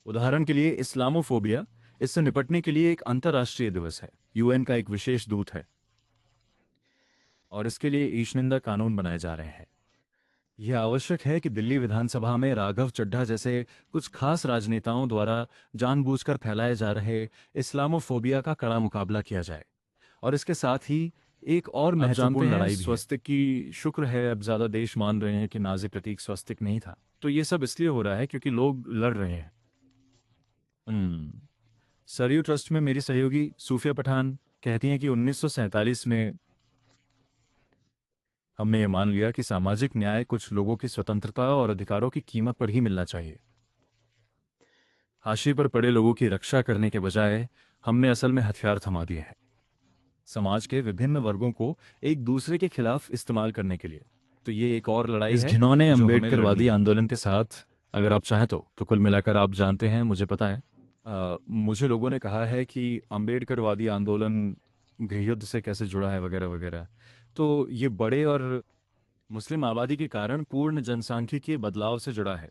उदाहरण के लिए इस्लामोफोबिया, इससे निपटने के लिए एक अंतर्राष्ट्रीय दिवस है, यूएन का एक विशेष दूत है, और इसके लिए ईशनिंदा कानून बनाए जा रहे हैं। यह आवश्यक है कि दिल्ली विधानसभा में राघव चड्ढा जैसे कुछ खास राजनेताओं द्वारा जानबूझकर फैलाए जा रहे इस्लामोफोबिया का कड़ा मुकाबला किया जाए। और इसके साथ ही एक और आप जानते महत्वपूर्ण हैं लड़ाई भी है। स्वस्तिक की, शुक्र है अब ज़्यादा देश मान रहे हैं कि नाजी प्रतीक स्वस्तिक नहीं था। तो ये सब इसलिए हो रहा है क्योंकि लोग लड़ रहे हैं। सरयू ट्रस्ट में मेरी सहयोगी सूफिया पठान कहती हैं कि 1947 में हमने ये मान लिया कि सामाजिक न्याय कुछ लोगों की स्वतंत्रता और अधिकारों की कीमत पर ही मिलना चाहिए। हाशिए पर पड़े लोगों की रक्षा करने के बजाय हमने असल में हथियार थमा दिए हैं, समाज के विभिन्न वर्गों को एक दूसरे के खिलाफ इस्तेमाल करने के लिए। तो ये एक और लड़ाई इस है घिनौने जो हमें लड़नी अम्बेडकरवादी है। आंदोलन के साथ अगर आप चाहें तो कुल मिलाकर आप जानते हैं, मुझे पता है, मुझे लोगों ने कहा है कि अम्बेडकरवादी आंदोलन गृहयुद्ध से कैसे जुड़ा है वगैरह वगैरह। तो ये बड़े और मुस्लिम आबादी के कारण पूर्ण जनसांख्यिकीय बदलाव से जुड़ा है।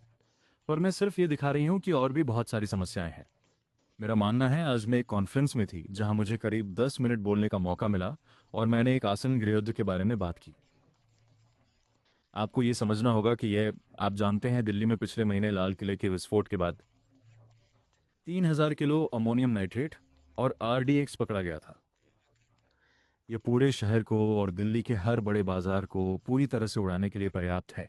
पर मैं सिर्फ ये दिखा रही हूँ कि और भी बहुत सारी समस्याएं हैं। मेरा मानना है, आज मैं एक कॉन्फ्रेंस में थी जहां मुझे करीब 10 मिनट बोलने का मौका मिला और मैंने एक आसन गृहयुद्ध के बारे में बात की। आपको ये समझना होगा कि यह, आप जानते हैं, दिल्ली में पिछले महीने लाल किले के विस्फोट के बाद 3,000 किलो अमोनियम नाइट्रेट और आरडीएक्स पकड़ा गया था। यह पूरे शहर को और दिल्ली के हर बड़े बाजार को पूरी तरह से उड़ाने के लिए पर्याप्त है।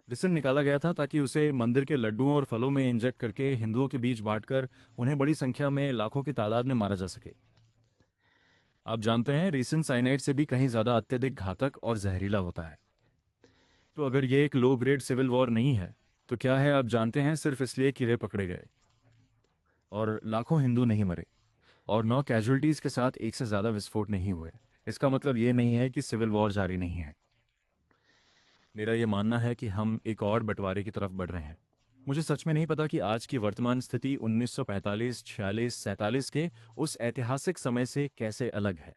रिसन निकाला गया था ताकि उसे मंदिर के लड्डुओं और फलों में इंजेक्ट करके हिंदुओं के बीच बांटकर उन्हें बड़ी संख्या में, लाखों की तादाद में मारा जा सके। आप जानते हैं, रीसन साइनाइड से भी कहीं ज़्यादा अत्यधिक घातक और जहरीला होता है। तो अगर ये एक लो ग्रेड सिविल वॉर नहीं है तो क्या है, आप जानते हैं, सिर्फ इसलिए कीड़े पकड़े गए और लाखों हिंदू नहीं मरे और 9 कैजुअलिटीज के साथ एक से ज़्यादा विस्फोट नहीं हुए, इसका मतलब ये नहीं है कि सिविल वॉर जारी नहीं है। मेरा ये मानना है कि हम एक और बंटवारे की तरफ बढ़ रहे हैं। मुझे सच में नहीं पता कि आज की वर्तमान स्थिति 1945, 46, 47 के उस ऐतिहासिक समय से कैसे अलग है।